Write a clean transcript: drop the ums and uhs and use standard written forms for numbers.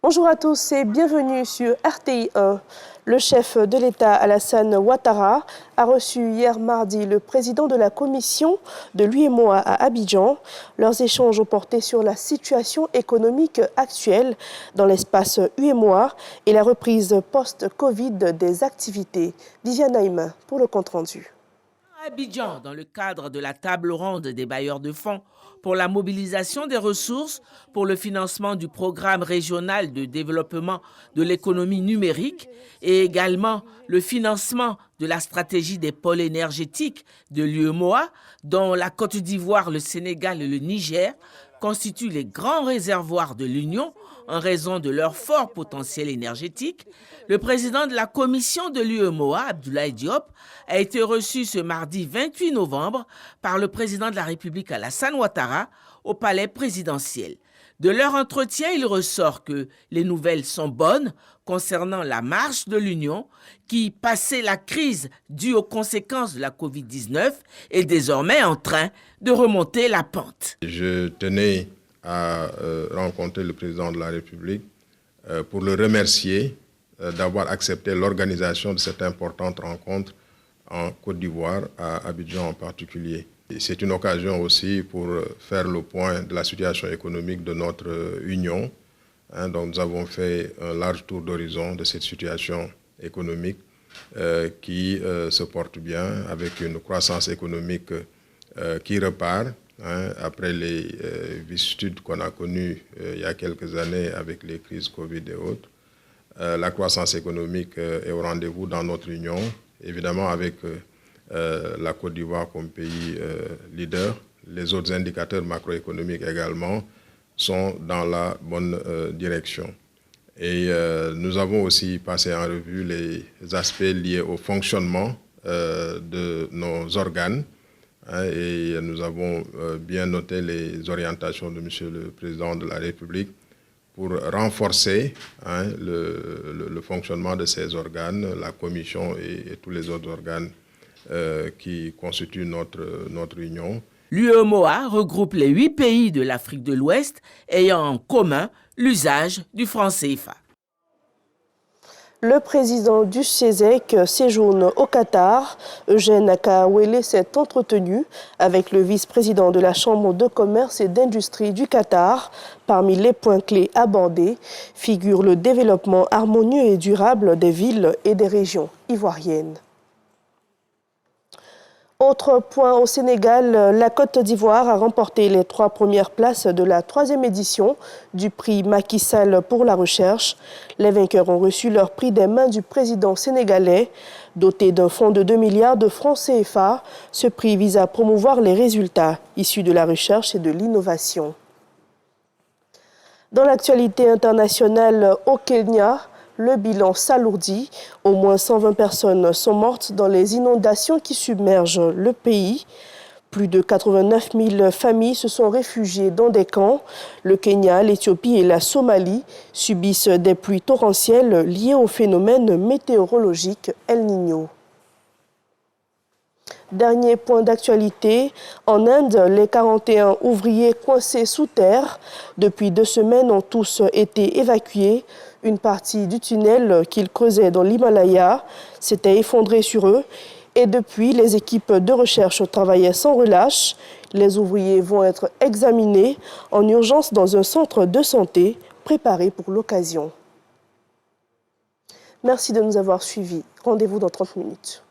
Bonjour à tous et bienvenue sur RTI 1. Le chef de l'État Alassane Ouattara a reçu hier mardi le président de la commission de l'UEMOA à Abidjan. Leurs échanges ont porté sur la situation économique actuelle dans l'espace UEMOA et la reprise post-Covid des activités. Viviane Naïma pour le compte-rendu. À Abidjan, dans le cadre de la table ronde des bailleurs de fonds pour la mobilisation des ressources pour le financement du programme régional de développement de l'économie numérique et également le financement de la stratégie des pôles énergétiques de l'UEMOA, dont la Côte d'Ivoire, le Sénégal et le Niger constituent les grands réservoirs de l'Union en raison de leur fort potentiel énergétique, le président de la commission de l'UEMOA, Abdoulaye Diop, a été reçu ce mardi 28 novembre par le président de la République Alassane Ouattara au palais présidentiel. De leur entretien, il ressort que les nouvelles sont bonnes concernant la marche de l'Union qui, passé la crise due aux conséquences de la Covid-19, est désormais en train de remonter la pente. Je tenais à rencontrer le président de la République pour le remercier d'avoir accepté l'organisation de cette importante rencontre en Côte d'Ivoire, à Abidjan en particulier. C'est une occasion aussi pour faire le point de la situation économique de notre Union. Donc nous avons fait un large tour d'horizon de cette situation économique qui se porte bien, avec une croissance économique qui repart après les vicissitudes qu'on a connues il y a quelques années avec les crises Covid et autres. La croissance économique est au rendez-vous dans notre Union, évidemment avec la Côte d'Ivoire comme pays leader. Les autres indicateurs macroéconomiques également sont dans la bonne direction. Et nous avons aussi passé en revue les aspects liés au fonctionnement de nos organes. Et nous avons bien noté les orientations de M. le Président de la République pour renforcer le fonctionnement de ces organes, la Commission et tous les autres organes qui constituent notre Union. L'UEMOA regroupe les 8 pays de l'Afrique de l'Ouest ayant en commun l'usage du franc CFA. Le président du CESEC séjourne au Qatar. Eugène Akaouele s'est entretenu avec le vice-président de la Chambre de commerce et d'industrie du Qatar. Parmi les points clés abordés figure le développement harmonieux et durable des villes et des régions ivoiriennes. Autre point au Sénégal, la Côte d'Ivoire a remporté les 3 premières places de la 3e édition du prix Macky Sall pour la recherche. Les vainqueurs ont reçu leur prix des mains du président sénégalais. Doté d'un fonds de 2 milliards de francs CFA, ce prix vise à promouvoir les résultats issus de la recherche et de l'innovation. Dans l'actualité internationale au Kenya, le bilan s'alourdit. Au moins 120 personnes sont mortes dans les inondations qui submergent le pays. Plus de 89 000 familles se sont réfugiées dans des camps. Le Kenya, l'Éthiopie et la Somalie subissent des pluies torrentielles liées au phénomène météorologique El Niño. Dernier point d'actualité, en Inde, les 41 ouvriers coincés sous terre depuis 2 semaines ont tous été évacués. Une partie du tunnel qu'ils creusaient dans l'Himalaya s'était effondrée sur eux et depuis, les équipes de recherche travaillaient sans relâche. Les ouvriers vont être examinés en urgence dans un centre de santé préparé pour l'occasion. Merci de nous avoir suivis. Rendez-vous dans 30 minutes.